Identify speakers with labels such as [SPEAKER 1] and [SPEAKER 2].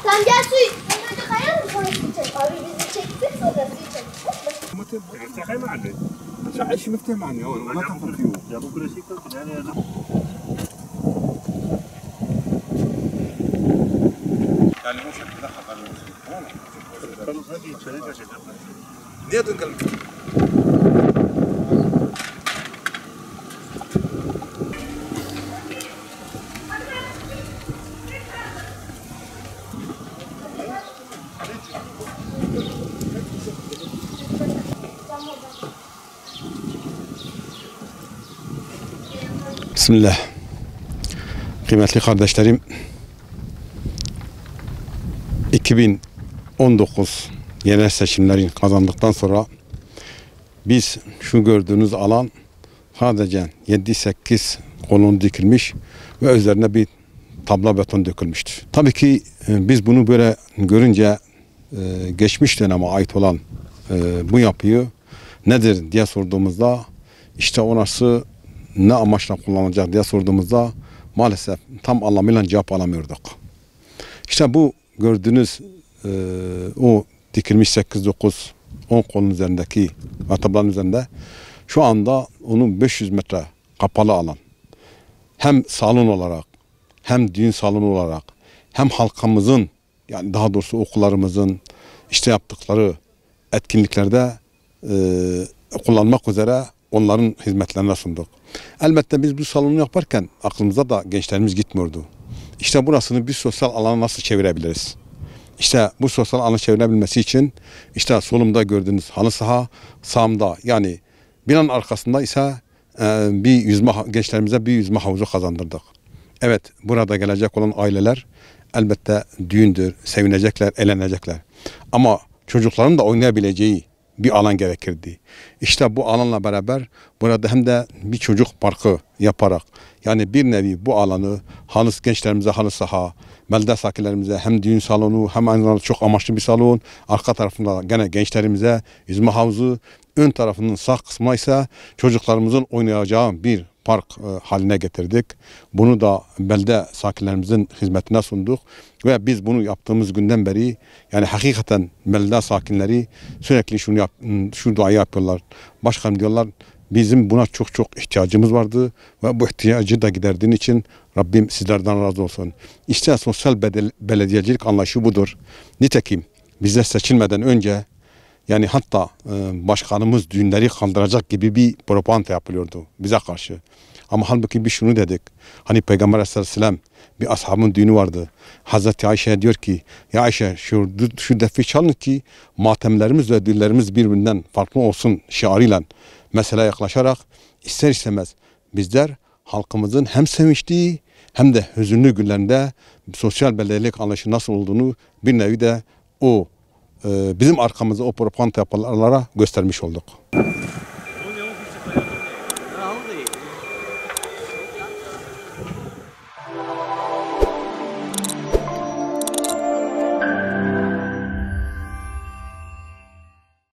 [SPEAKER 1] Lan gel suyu. Önce kayar mı sonra su çek? Abi bizi çeksin sonra suyu çek.
[SPEAKER 2] تخيل معنا عايش مفتاح معنا هون ما تنقل فيه جابوا كل شيء كنت يعني يعني مو شكل دخل خلاص هذه شركه ليه تنقل
[SPEAKER 3] Bismillah. Kıymetli kardeşlerim, 2019 yerel seçimlerin kazandıktan sonra biz şu gördüğünüz alan sadece 7-8 kolon dikilmiş ve üzerine bir tabla beton dökülmüştür. Tabii ki biz bunu böyle görünce geçmiş döneme ait olan bu yapıyı nedir diye sorduğumuzda işte orası ne amaçla kullanılacak diye sorduğumuzda maalesef tam anlamıyla cevap alamıyorduk. İşte bu gördüğünüz o dikilmiş 8-9-10 kolun üzerindeki tablanın üzerinde şu anda onun 500 metre kapalı alan hem salon olarak hem düğün salonu olarak hem halkamızın yani daha doğrusu okullarımızın işte yaptıkları etkinliklerde kullanmak üzere onların hizmetlerine sunduk. Elbette biz bu salonu yaparken aklımıza da gençlerimiz gitmiyordu. İşte burasını bir sosyal alana nasıl çevirebiliriz? İşte bu sosyal alanı çevirebilmesi için işte solumda gördüğünüz halı saha, sağımda yani binanın arkasında ise gençlerimize bir yüzme havuzu kazandırdık. Evet, burada gelecek olan aileler elbette düğündür, sevinecekler, eğlenecekler. Ama çocukların da oynayabileceği bir alan gerekirdi. İşte bu alanla beraber burada hem de bir çocuk parkı yaparak yani bir nevi bu alanı gençlerimize halı saha, belde sakinlerimize hem düğün salonu hem aynı zamanda çok amaçlı bir salon, arka tarafında gene gençlerimize yüzme havuzu, ön tarafının sağ kısmına ise çocuklarımızın oynayacağı bir park haline getirdik. Bunu da belde sakinlerimizin hizmetine sunduk ve biz bunu yaptığımız günden beri yani hakikaten belde sakinleri sürekli şu duayı yapıyorlar. Başkanım diyorlar bizim buna çok ihtiyacımız vardı ve bu ihtiyacı da giderdiğin için Rabbim sizlerden razı olsun. İşte sosyal belediyecilik anlayışı budur. Nitekim bizler seçilmeden önce yani hatta başkanımız düğünleri kaldıracak gibi bir propaganda yapılıyordu bize karşı. Ama halbuki biz şunu dedik. Hani Peygamber Aleyhisselam bir ashabın düğünü vardı. Hazreti Ayşe diyor ki ya Ayşe şu defi çalın ki matemlerimiz ve düğünlerimiz birbirinden farklı olsun şiarıyla mesela yaklaşarak ister istemez bizler halkımızın hem sevinçli hem de hüzünlü günlerinde sosyal belediyecilik anlayışı nasıl olduğunu bir nevi de o bizim arkamızda o propaganda yapanlara göstermiş olduk.